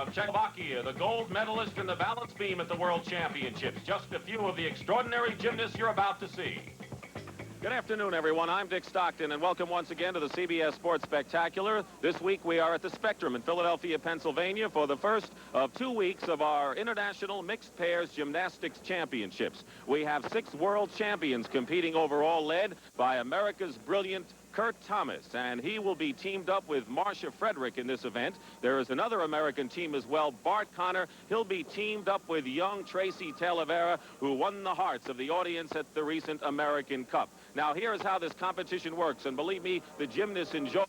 of Czechoslovakia, the gold medalist in the balance beam at the World Championships. Just a few of the extraordinary gymnasts you're about to see. Good afternoon, everyone. I'm Dick Stockton, and welcome once again to the CBS Sports Spectacular. This week we are at the Spectrum in Philadelphia, Pennsylvania for the first of 2 weeks of our International Mixed Pairs Gymnastics Championships. We have 6 world champions competing overall, led by America's brilliant Kurt Thomas, and he will be teamed up with Marcia Frederick in this event. There is another American team as well, Bart Connor. He'll be teamed up with young Tracee Talavera, who won the hearts of the audience at the recent American Cup. Now, here's how this competition works, and believe me, the gymnasts enjoy.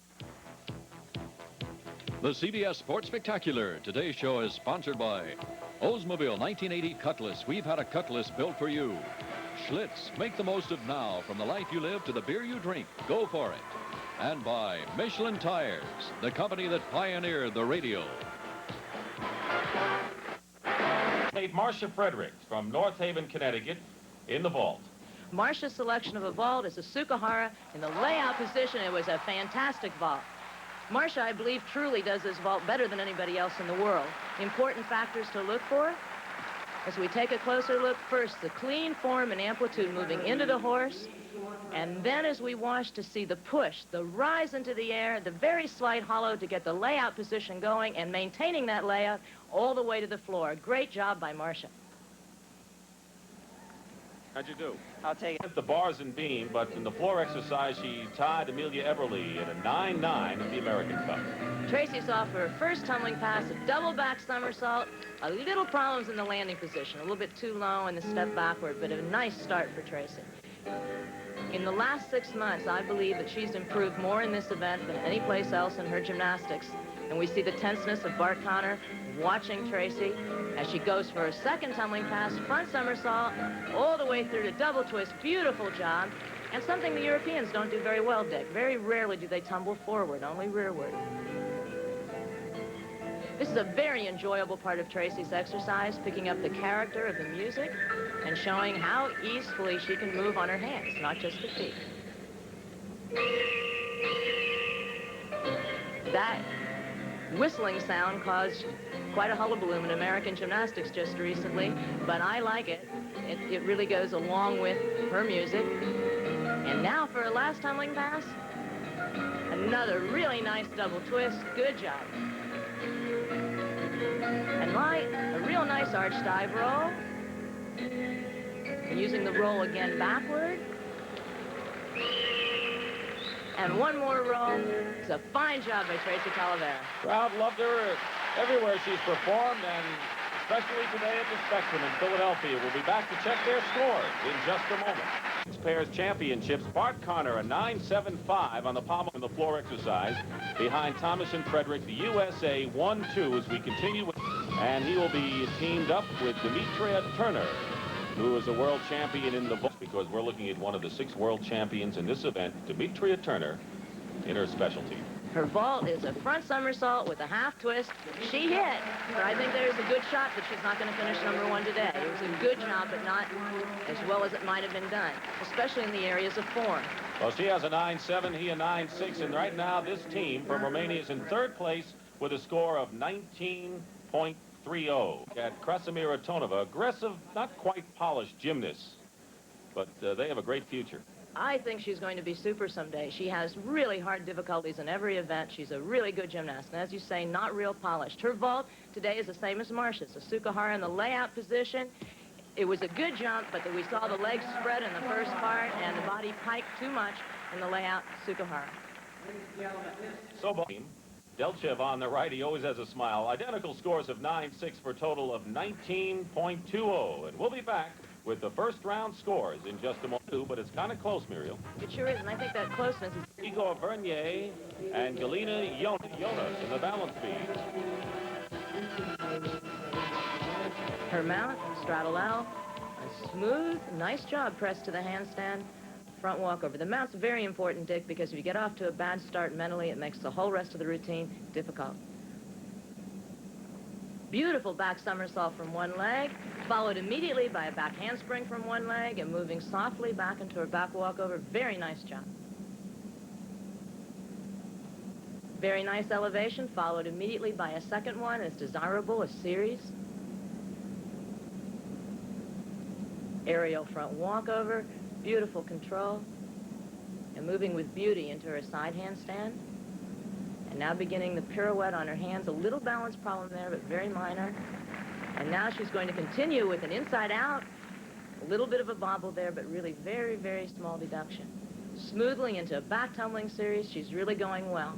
The CBS Sports Spectacular. Today's show is sponsored by Oldsmobile 1980 Cutlass. We've had a Cutlass built for you. Schlitz, make the most of now. From the life you live to the beer you drink, go for it. And by Michelin Tires, the company that pioneered the radio. Marcia Frederick from North Haven, Connecticut, in the vault. Marcia's selection of a vault is a Sukahara in the layout position. It was a fantastic vault. Marcia, I believe, truly does this vault better than anybody else in the world. Important factors to look for as we take a closer look. First, the clean form and amplitude moving into the horse, and then as we watch to see the push, the rise into the air, the very slight hollow to get the layout position going and maintaining that layout all the way to the floor. Great job by Marcia. How'd you do? I'll take it. The bars and beam, but in the floor exercise, she tied Emilia Eberle in a 9-9 at the American Cup. Tracee's off her first tumbling pass, a double back somersault. A little problems in the landing position, a little bit too low in the step backward, but a nice start for Tracee. In the last 6 months, I believe that she's improved more in this event than any place else in her gymnastics. And we see the tenseness of Bart Connor watching Tracee as she goes for a second tumbling pass, front somersault, all the way through to double twist. Beautiful job. And something the Europeans don't do very well, Dick. Very rarely do they tumble forward, only rearward. This is a very enjoyable part of Tracee's exercise, picking up the character of the music and showing how easily she can move on her hands, not just her feet. That whistling sound caused quite a hullabaloo in American gymnastics just recently, but I like it. It really goes along with her music. And now for a last tumbling pass. Another really nice double twist. Good job. And a real nice arch dive roll. And using the roll again backward. And one more roll. It's a fine job by Tracee Talavera. Crowd loved her everywhere she's performed, and especially today at the Spectrum in Philadelphia. We'll be back to check their scores in just a moment. Mixed Pairs Championships, Bart Connor, a 9.75 on the pommel in the floor exercise. Behind Thomas and Frederick, the USA 1-2 as we continue with, and he will be teamed up with Demetria Turner, who is a world champion in the vault, because we're looking at one of the 6 world champions in this event, Demetria Turner, in her specialty. Her vault is a front somersault with a half twist. She hit, but I think there's a good shot that she's not going to finish #1 today. It was a good job, but not as well as it might have been done, especially in the areas of form. Well, she has a 9.7, he a 9.6, and right now this team from Romania is in 3rd place with a score of 19.30. At Krassimira Toneva, aggressive, not quite polished gymnasts, but they have a great future. I think she's going to be super someday. She has really hard difficulties in every event. She's a really good gymnast, and as you say, not real polished. Her vault today is the same as Marcia's, a Sukahara in the layout position. It was a good jump, but we saw the legs spread in the first part and the body piked too much in the layout Sukahara. So, Delchev on the right, he always has a smile. Identical scores of 9.6 for a total of 19.20. And we'll be back with the first round scores in just a moment, but it's kind of close, Muriel. It sure is, and I think that closeness is... Igor Bernier and Galina Ionas in the balance beam. Her mount, straddle L, a smooth, nice job pressed to the handstand, front walkover. The mount's very important, Dick, because if you get off to a bad start mentally, it makes the whole rest of the routine difficult. Beautiful back somersault from one leg, followed immediately by a back handspring from one leg and moving softly back into her back walkover. Very nice job. Very nice elevation, followed immediately by a second one as desirable, a series. Aerial front walkover, beautiful control, and moving with beauty into her side handstand. And now beginning the pirouette on her hands, a little balance problem there, but very minor. And now she's going to continue with an inside out, a little bit of a bobble there, but really very, very small deduction. Smoothly into a back tumbling series, she's really going well.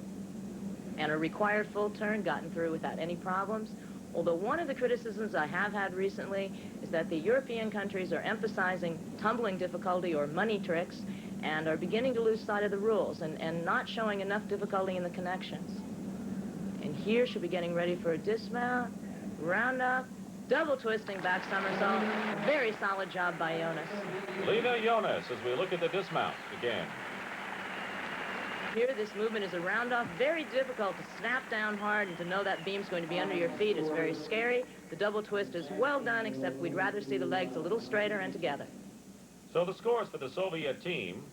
And her required full turn gotten through without any problems. Although one of the criticisms I have had recently is that the European countries are emphasizing tumbling difficulty or money tricks and are beginning to lose sight of the rules and not showing enough difficulty in the connections. And here she'll be getting ready for a dismount, round up, double twisting back somersault. Very solid job by Ionas. Galina Ionas as we look at the dismount again. Here, this movement is a round-off, very difficult to snap down hard, and to know that beam's going to be under your feet is very scary. The double twist is well done, except we'd rather see the legs a little straighter and together. So the scores for the Soviet team,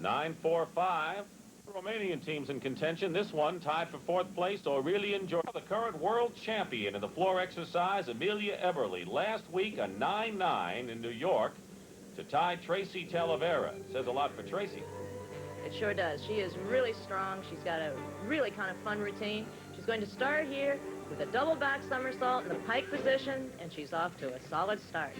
9-4-5. The Romanian team's in contention. This one tied for fourth place, so really enjoy the current world champion in the floor exercise, Emilia Eberle. Last week, a 9-9 in New York to tie Tracee Talavera. Says a lot for Tracee. It sure does. She is really strong. She's got a really kind of fun routine. She's going to start here with a double back somersault in the pike position, and she's off to a solid start.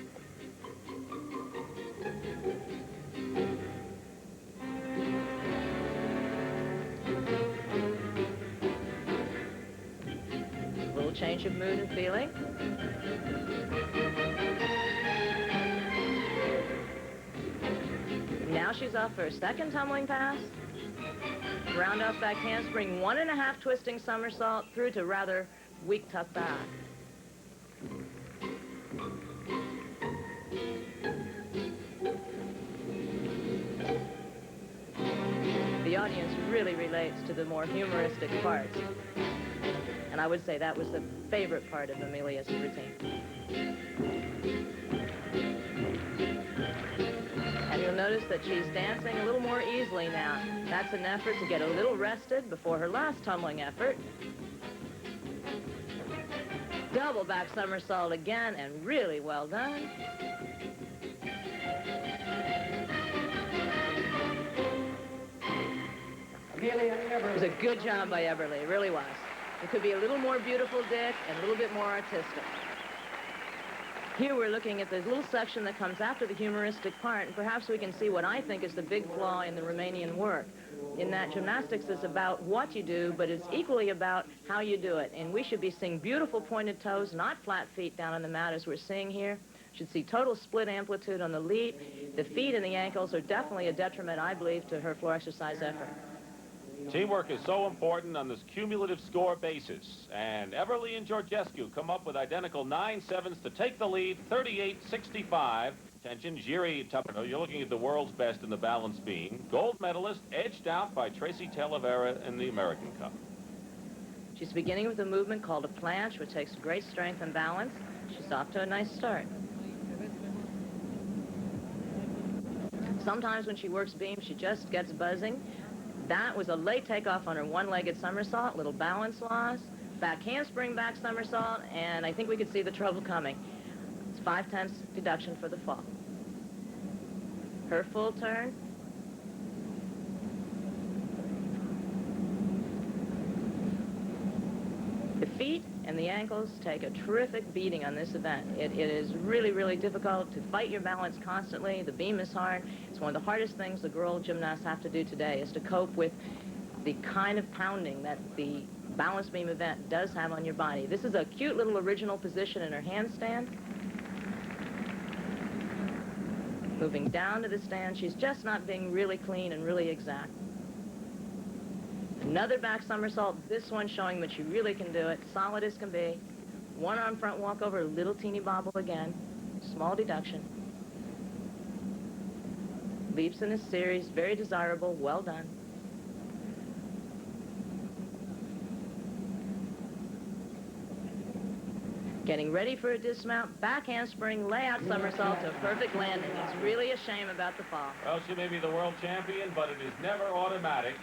A little change of mood and feeling. Now she's off for a second tumbling pass. Round off back handspring, 1.5 twisting somersault through to rather weak tuck back. The audience really relates to the more humoristic parts. And I would say that was the favorite part of Emilia's routine. And you'll notice that she's dancing a little more easily now. That's an effort to get a little rested before her last tumbling effort. Double back somersault again, and really well done. It was a good job by Eberle, it really was. It could be a little more beautiful, Dick, and a little bit more artistic. Here we're looking at the little section that comes after the humoristic part, and perhaps we can see what I think is the big flaw in the Romanian work. In that gymnastics is about what you do, but it's equally about how you do it. And we should be seeing beautiful pointed toes, not flat feet down on the mat as we're seeing here. Should see total split amplitude on the leap. The feet and the ankles are definitely a detriment, I believe, to her floor exercise effort. Teamwork is so important on this cumulative score basis. And Eberle and Georgescu come up with identical 9-7s to take the lead, 38-65. Attention, Dumutrita Turner, you're looking at the world's best in the balance beam. Gold medalist, edged out by Tracee Talavera in the American Cup. She's beginning with a movement called a planche, which takes great strength and balance. She's off to a nice start. Sometimes when she works beam, she just gets buzzing. That was a late takeoff on her one-legged somersault, little balance loss, back handspring, back somersault, and I think we could see the trouble coming. It's 5/10 deduction for the fall. Her full turn. The feet and the ankles take a terrific beating on this event. It is really, really difficult to fight your balance constantly. The beam is hard. It's one of the hardest things the girl gymnasts have to do today, is to cope with the kind of pounding that the balance beam event does have on your body. This is a cute little original position in her handstand. Moving down to the stand, she's just not being really clean and really exact. Another back somersault, this one showing that she really can do it, solid as can be. One arm front walkover, little teeny bobble again, small deduction. Leaps in a series, very desirable, well done. Getting ready for a dismount, back handspring, layout somersault to a perfect landing. It's really a shame about the fall. Well, she may be the world champion, but it is never automatic.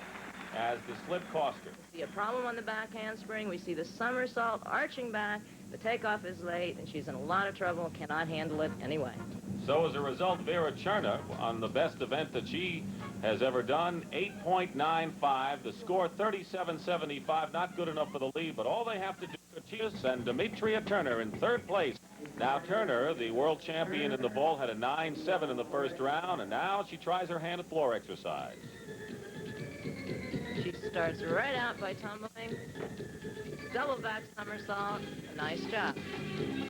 as the slip cost her. We see a problem on the back handspring. We see the somersault arching back. The takeoff is late, and she's in a lot of trouble, cannot handle it anyway. So as a result, Vera Cerna, on the best event that she has ever done, 8.95. The score, 37.75. Not good enough for the lead, but all they have to do is and Demetria Turner in third place. Now Turner, the world champion in the vault, had a 9.7 in the first round, and now she tries her hand at floor exercise. She starts right out by tumbling. Double back somersault. Nice job.